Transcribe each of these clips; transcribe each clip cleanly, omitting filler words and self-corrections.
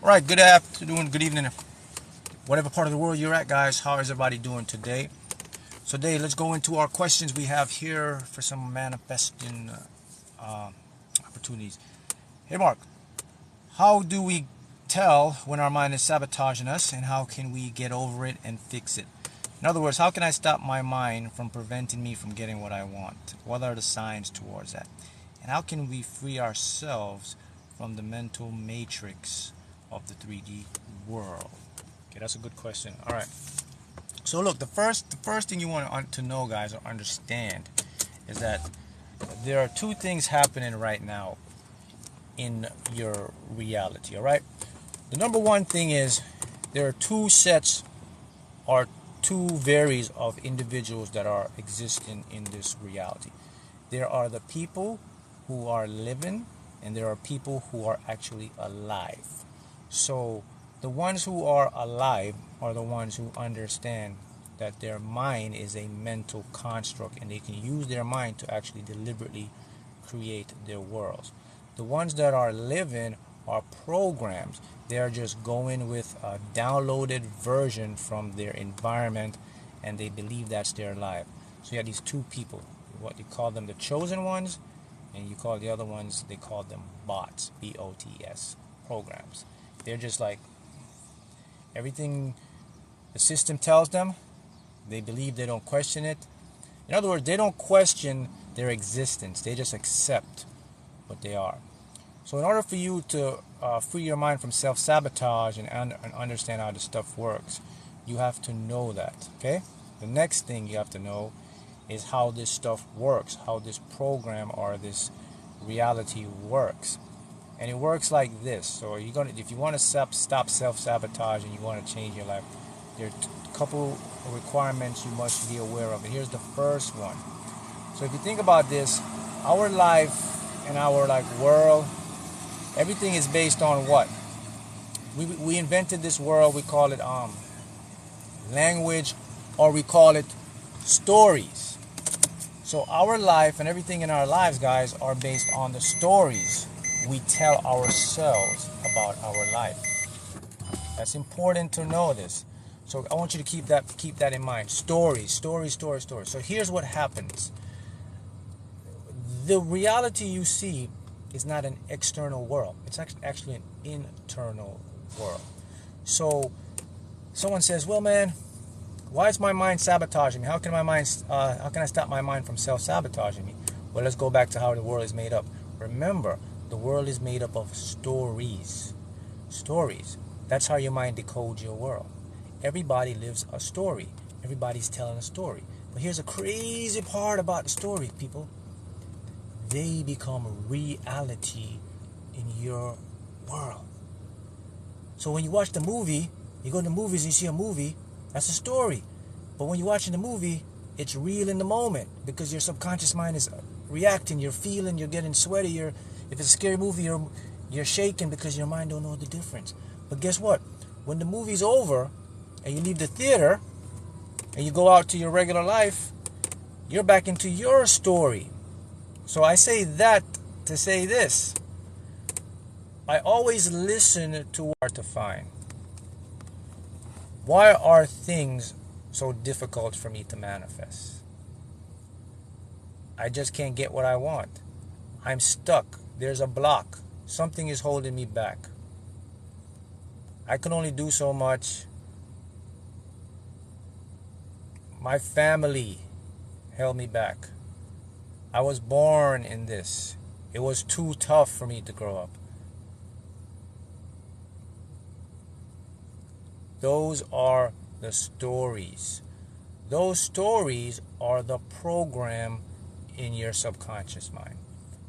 All right, good afternoon, good evening, whatever part of the world you're at, guys. How is everybody doing today? So today, let's go into our questions we have here for some manifesting uh, opportunities. Hey, Mark, how do we tell when our mind is sabotaging us, and how can we get over it and fix it? In other words, how can I stop my mind from preventing me from getting what I want? What are the signs towards that? And how can we free ourselves from the mental matrix of the 3D world? Okay, that's a good question. All right. So look, the first thing you want to know, guys, or understand, is that there are two things happening right now in your reality. All right. The number one thing is there are two sets or two varies of individuals that are existing in this reality. There are the people who are living, and there are people who are actually alive. So the ones who are alive are the ones who understand that their mind is a mental construct, and they can use their mind to actually deliberately create their worlds. The ones that are living are programs. They are just going with a downloaded version from their environment, and they believe that's their life. So you have these two people. What you call them, the chosen ones, and you call the other ones, they call them bots, BOTS, programs. They're just like everything the system tells them, they believe, they don't question it. In other words, they don't question their existence, they just accept what they are. So in order for you to free your mind from self-sabotage and understand how this stuff works, you have to know that, okay? The next thing you have to know is how this stuff works, how this program or this reality works. And it works like this. So if you want to stop self-sabotage and you want to change your life, there are a couple of requirements you must be aware of. And here's the first one. So if you think about this, our life and our world, everything is based on what? We invented this world. We call it language, or we call it stories. So our life and everything in our lives, guys, are based on the stories we tell ourselves about our life. That's important to know this. So I want you to keep that in mind. Stories. So here's what happens. The reality you see is not an external world. It's actually an internal world. So someone says, "Well, man, why is my mind sabotaging me? How can I stop my mind from self-sabotaging me?" Well, let's go back to how the world is made up. Remember, the world is made up of stories. Stories. That's how your mind decodes your world. Everybody lives a story. Everybody's telling a story. But here's a crazy part about the story, people. They become reality in your world. So when you watch the movie, you go to the movies and you see a movie, that's a story. But when you're watching the movie, it's real in the moment because your subconscious mind is reacting. You're feeling, you're getting sweaty. If it's a scary movie, you're shaking because your mind don't know the difference. But guess what? When the movie's over and you leave the theater and you go out to your regular life, you're back into your story. So I say that to say this. I always listen to what to find. Why are things so difficult for me to manifest? I just can't get what I want. I'm stuck. There's a block. Something is holding me back. I can only do so much. My family held me back. I was born in this. It was too tough for me to grow up. Those are the stories. Those stories are the program in your subconscious mind.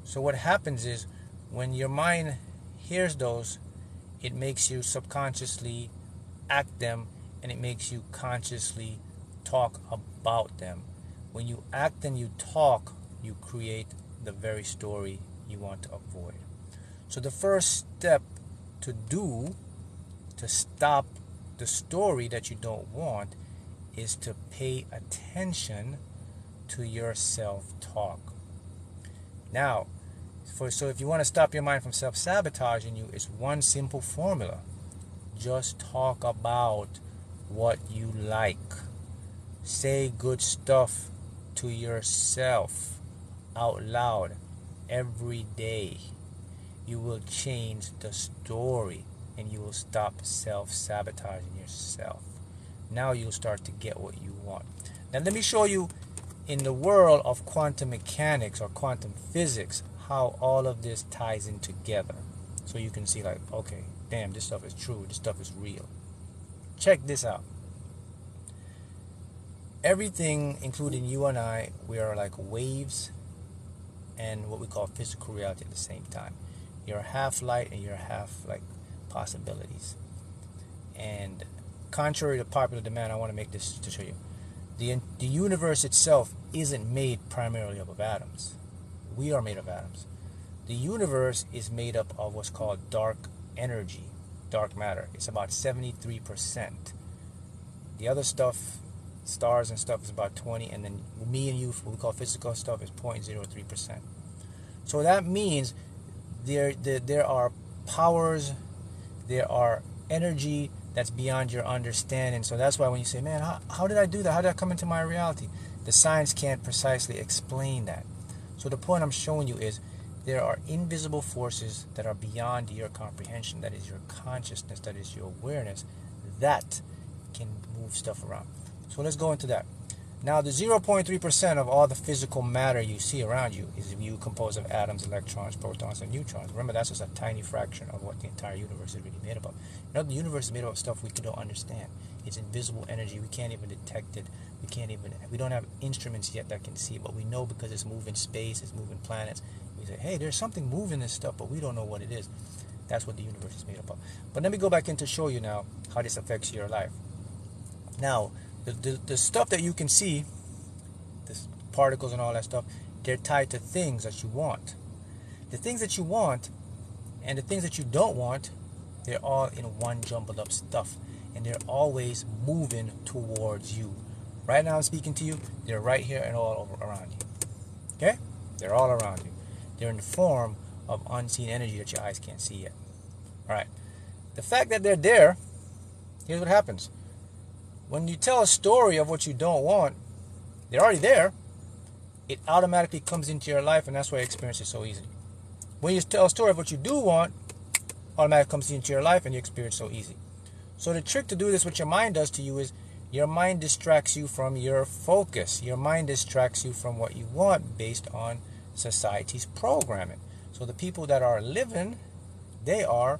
So what happens is when your mind hears those, it makes you subconsciously act them, and it makes you consciously talk about them. When you act and you talk, you create the very story you want to avoid. So the first step to do to stop the story that you don't want is to pay attention to your self-talk. Now, so if you want to stop your mind from self-sabotaging you, it's one simple formula. Just talk about what you like. Say good stuff to yourself out loud every day. You will change the story and you will stop self-sabotaging yourself. Now you'll start to get what you want. Now let me show you in the world of quantum mechanics or quantum physics how all of this ties in together. So you can see like, okay, damn, this stuff is true, this stuff is real. Check this out. Everything, including you and I, we are like waves and what we call physical reality at the same time. You're half light and you're half like possibilities. And contrary to popular demand, I want to make this to show you. The universe itself isn't made primarily up of atoms. We are made of atoms. The universe is made up of what's called dark energy, dark matter. It's about 73%. The other stuff, stars and stuff, is about 20, and then me and you, what we call physical stuff, is 0.03%. So that means there are powers, there are energy that's beyond your understanding. So that's why when you say, man, how did I do that? How did that come into my reality? The science can't precisely explain that. So the point I'm showing you is there are invisible forces that are beyond your comprehension. That is your consciousness, that is your awareness, that can move stuff around. So let's go into that. Now, the 0.3% of all the physical matter you see around you is composed of atoms, electrons, protons, and neutrons. Remember, that's just a tiny fraction of what the entire universe is really made up of. You know, the universe is made up of stuff we don't understand. It's invisible energy. We can't even detect it. We don't have instruments yet that can see it, but we know because it's moving space, it's moving planets. We say, hey, there's something moving this stuff, but we don't know what it is. That's what the universe is made up of. But let me go back in to show you now how this affects your life. Now, the stuff that you can see, the particles and all that stuff, they're tied to things that you want. The things that you want and the things that you don't want, they're all in one jumbled up stuff. And they're always moving towards you. Right now I'm speaking to you, they're right here and all over around you. Okay? They're all around you. They're in the form of unseen energy that your eyes can't see yet. Alright. The fact that they're there, here's what happens. When you tell a story of what you don't want, they're already there. It automatically comes into your life, and that's why you experience it so easily. When you tell a story of what you do want, automatically comes into your life, and you experience it so easy. So the trick to do this, what your mind does to you, is your mind distracts you from your focus. Your mind distracts you from what you want based on society's programming. So the people that are living, they are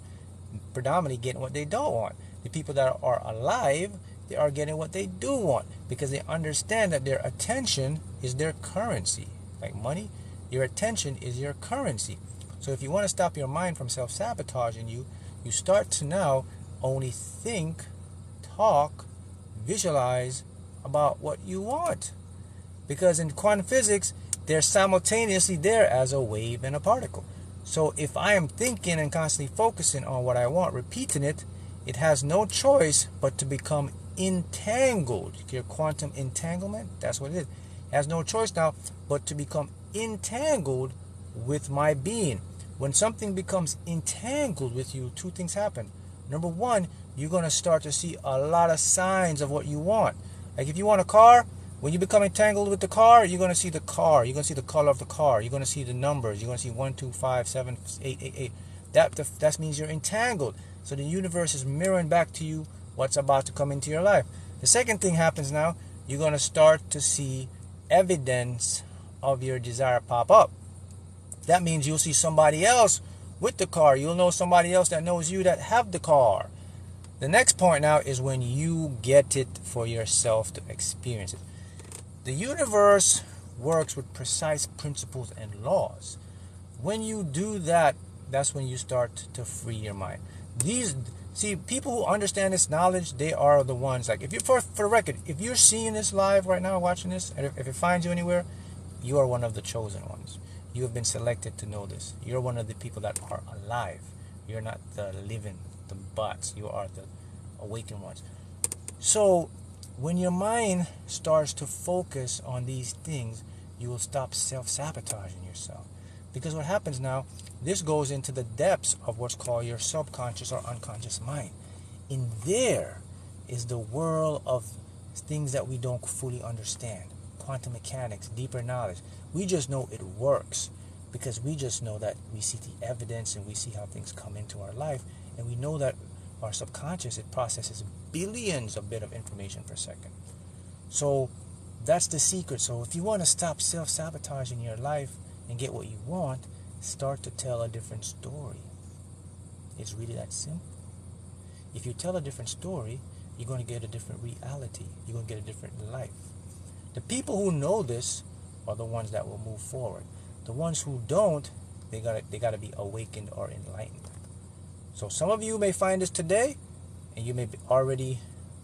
predominantly getting what they don't want. The people that are alive, they are getting what they do want because they understand that their attention is their currency. Like money, your attention is your currency. So if you want to stop your mind from self-sabotaging you, you start to now only think, talk, visualize about what you want. Because in quantum physics, they're simultaneously there as a wave and a particle. So if I am thinking and constantly focusing on what I want, repeating it, it has no choice but to become entangled. Your quantum entanglement, that's what it is. It has no choice now but to become entangled with my being. When something becomes entangled with you, two things happen. Number one, you're going to start to see a lot of signs of what you want. Like if you want a car, when you become entangled with the car, you're going to see the car. You're going to see the color of the car. You're going to see the numbers. You're going to see 1, 2, 5, 7, 8, 8, 8. That means you're entangled. So the universe is mirroring back to you what's about to come into your life. The second thing happens now, you're going to start to see evidence of your desire pop up. That means you'll see somebody else with the car. You'll know somebody else that knows you that have the car. The next point now is when you get it for yourself to experience it. The universe works with precise principles and laws. When you do that, that's when you start to free your mind. People who understand this knowledge, they are the ones, like, if you, for the record, if you're seeing this live right now, watching this, and if it finds you anywhere, you are one of the chosen ones. You have been selected to know this. You're one of the people that are alive. You're not the living, the bots. You are the awakened ones. So when your mind starts to focus on these things, you will stop self-sabotaging yourself. Because what happens now, this goes into the depths of what's called your subconscious or unconscious mind. In there is the world of things that we don't fully understand. Quantum mechanics, deeper knowledge. We just know it works because we just know that we see the evidence and we see how things come into our life, and we know that our subconscious, it processes billions of bit of information per second. So that's the secret. So if you want to stop self-sabotaging your life and get what you want, start to tell a different story. It's really that simple. If you tell a different story, you're going to get a different reality. You're going to get a different life. The people who know this are the ones that will move forward. The ones who don't, they got to be awakened or enlightened. So some of you may find this today, and you may be already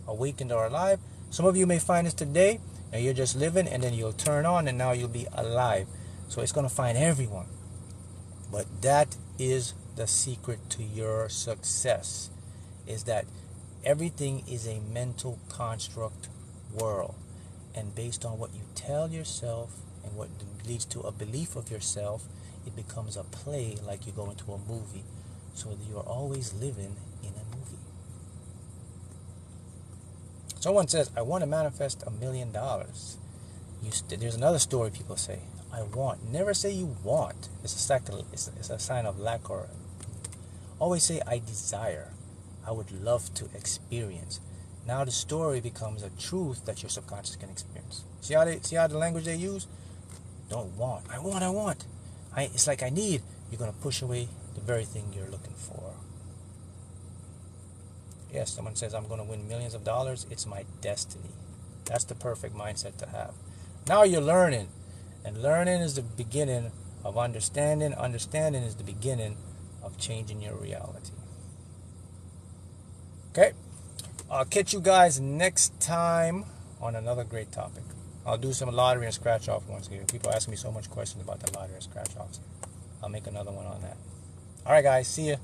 awakened or alive. Some of you may find this today, and you're just living, and then you'll turn on, and now you'll be alive. So it's going to find everyone. But that is the secret to your success, is that everything is a mental construct world. And based on what you tell yourself and what leads to a belief of yourself, it becomes a play, like you go into a movie. So you are always living in a movie. Someone says, I want to manifest $1 million. There's another story people say, I want. Never say you want. It's a sign of lack. Or always say, I desire. I would love to experience. Now the story becomes a truth that your subconscious can experience. See how the language they use? Don't want. I want. It's like I need. You're going to push away the very thing you're looking for. Yes, someone says, I'm going to win millions of dollars. It's my destiny. That's the perfect mindset to have. Now you're learning. And learning is the beginning of understanding. Understanding is the beginning of changing your reality. Okay? I'll catch you guys next time on another great topic. I'll do some lottery and scratch off ones here. People ask me so much questions about the lottery and scratch offs. I'll make another one on that. All right, guys. See ya.